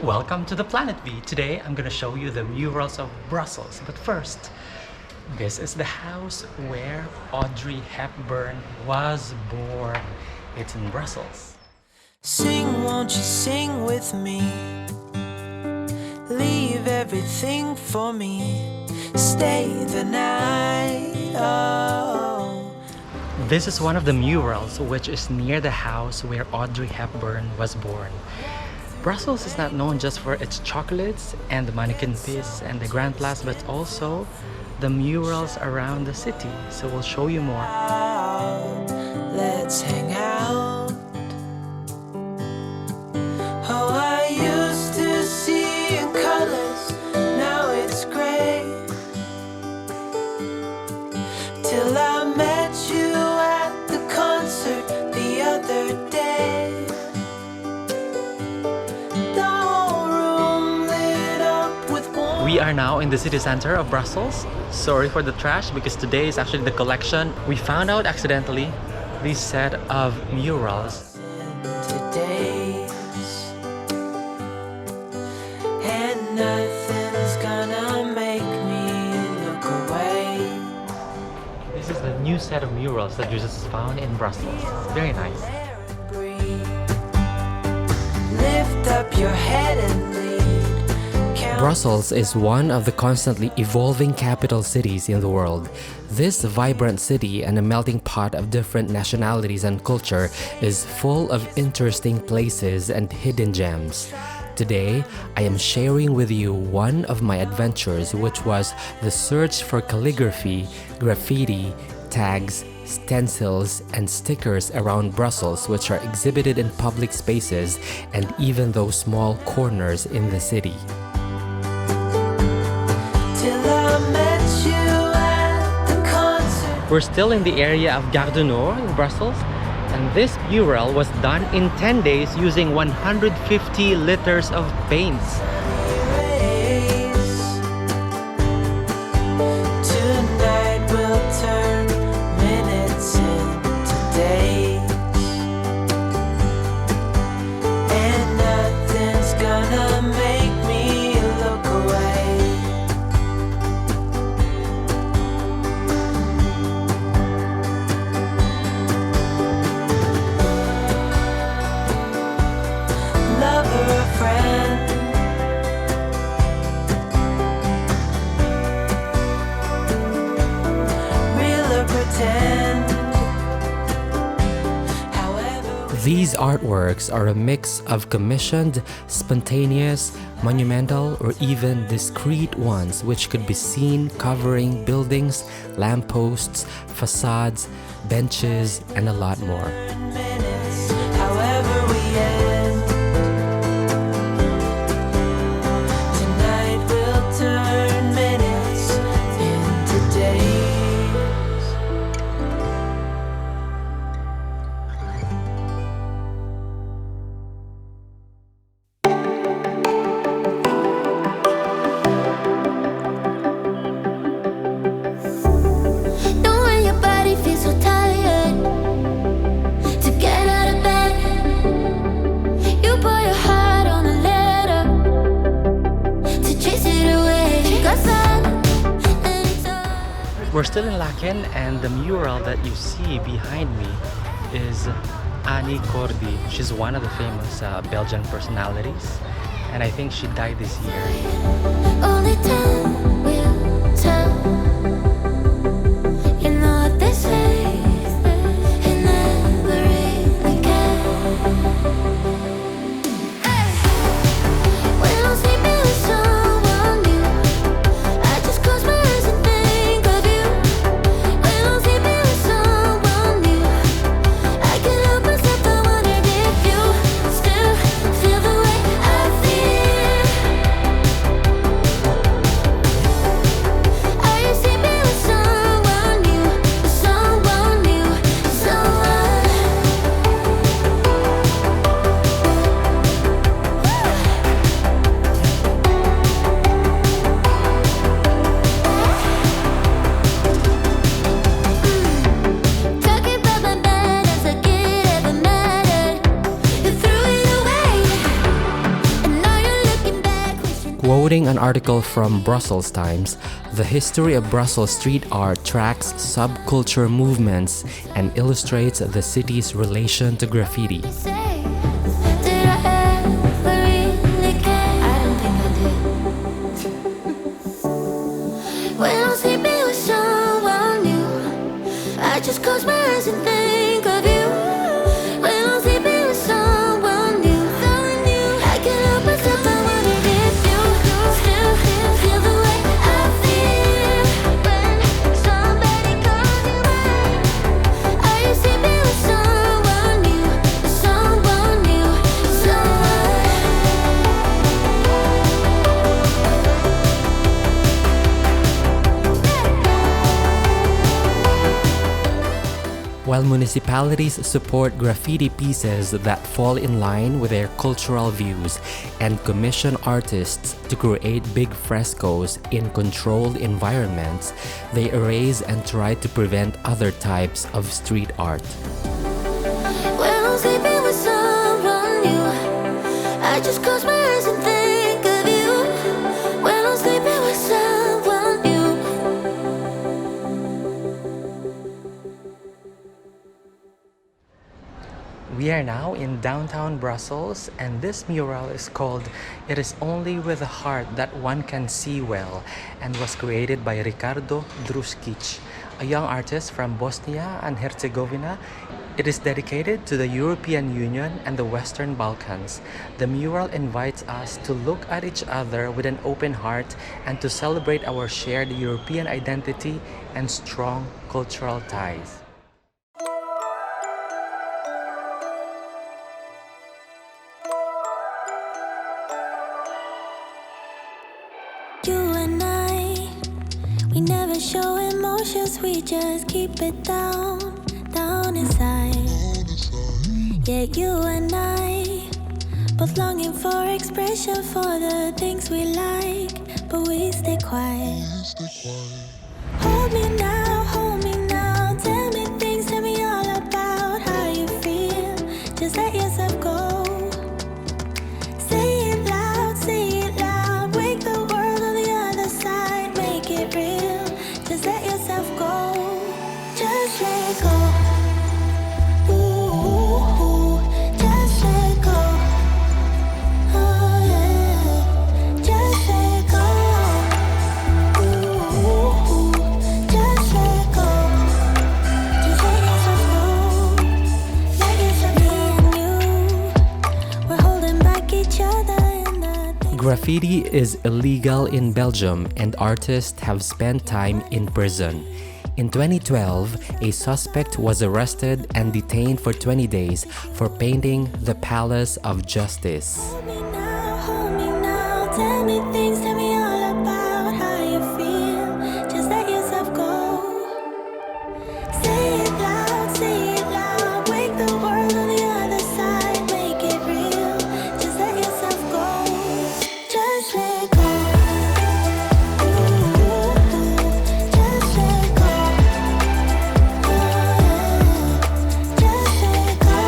Welcome to the Planet V. Today I'm gonna show you the murals of Brussels. But first, this is the house where Audrey Hepburn was born. It's in Brussels. Sing, won't you sing with me? Leave everything for me. Stay the night. Oh. This is one of the murals which is near the house where Audrey Hepburn was born. Brussels is not known just for its chocolates and the mannequin piece and the Grand Place, but also the murals around the city. So we'll show you more. Let's hang out. Oh, I used to see in colors, now it's gray. Till I met you at the concert the other day. We are now in the city center of Brussels. Sorry for the trash because today is actually the collection. We found out accidentally this set of murals. And nothing's gonna make me look away. This is the new set of murals that you just found in Brussels. Very nice. Lift up your head and lead. Brussels is one of the constantly evolving capital cities in the world. This vibrant city and a melting pot of different nationalities and culture is full of interesting places and hidden gems. Today, I am sharing with you one of my adventures, which was the search for calligraphy, graffiti, tags, stencils, and stickers around Brussels, which are exhibited in public spaces and even those small corners in the city. We're still in the area of Gare du Nord in Brussels, and this mural was done in 10 days using 150 liters of paints. Tonight we'll turn minutes into days, and nothing's gonna make me look away. These artworks are a mix of commissioned, spontaneous, monumental, or even discrete ones which could be seen covering buildings, lampposts, facades, benches, and a lot more. We're still in Laken, and the mural that you see behind me is Annie Cordy. She's one of the famous Belgian personalities, and I think she died this year. Only time will tell. You know what they say, you never really care. Hey, when I'm sleeping with someone new, I just close my eyes and think of you. When I'm sleeping with someone new, I can't help myself, I wondered if you still feel the way I feel. Quoting an article from Brussels Times, the history of Brussels street art tracks subculture movements and illustrates the city's relation to graffiti. Say, did I ever really care? I don't think I did. When I'm sleeping with someone new, I just close my eyes and think of you. When I'm sleeping with someone new, I can't help myself, I wanna kiss you. Still feel the way I feel when somebody calls you mine. Are you sleeping with someone new? Someone new, While municipalities support graffiti pieces that fall in line with their cultural views and commission artists to create big frescoes in controlled environments, they erase and try to prevent other types of street art. when I'm sleeping with someone new, I just close my eyes and think of you. When I'm sleeping with someone new. We are now in downtown Brussels, and this mural is called "It is Only with the Heart That One Can See Well" and was created by Ricardo Druskic, a young artist from Bosnia and Herzegovina. It is dedicated to the European Union and the Western Balkans. The mural invites us to look at each other with an open heart and to celebrate our shared European identity and strong cultural ties. You and I, we never show emotions, we just keep it down inside. Yeah, you and I, both longing for expression for the things we like, but we stay quiet. Hold me now, tell me things, tell me all about how you feel. Just let yourself go. Say it loud, wake the world on the other side, make it real. Just let yourself go, just let go. Ooh, just let go. Oh yeah, just let go. Ooh, just let go. Just let yourself go. Let yourself be and you. We're holding back each other in the things. Graffiti is illegal in Belgium and artists have spent time in prison. In 2012, a suspect was arrested and detained for 20 days for painting the Palace of Justice. Hold me now, tell me things, tell me all about how you feel. Just let yourself go. Say it loud, wake the world on the other side, make it real. Just let yourself go, just let go. Ooh, just let go. Oh yeah, just let go.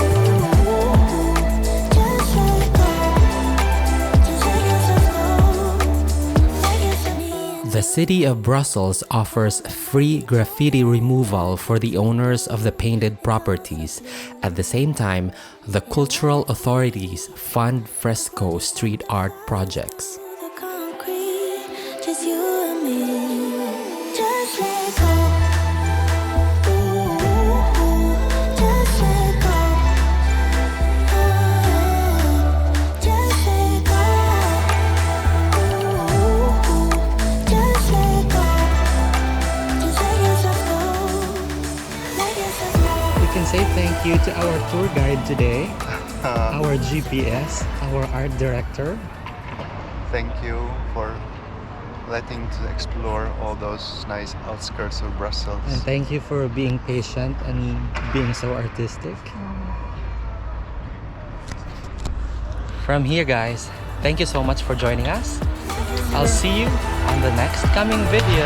Ooh, just let go. Just let yourself go. Let yourself be. The city of Brussels offers free graffiti removal for the owners of the painted properties. At the same time, the cultural authorities fund fresco street art projects. The concrete, just you and me. Just let go. Ooh, just let go. Oh yeah, just let go. Ooh, just let go. Just let yourself go. Let yourself go. We can say thank you to our tour guide today, our GPS, our art director. Thank you for letting to explore all those nice outskirts of Brussels. And thank you for being patient and being so artistic. From here, guys, thank you so much for joining us. I'll see you on the next coming video.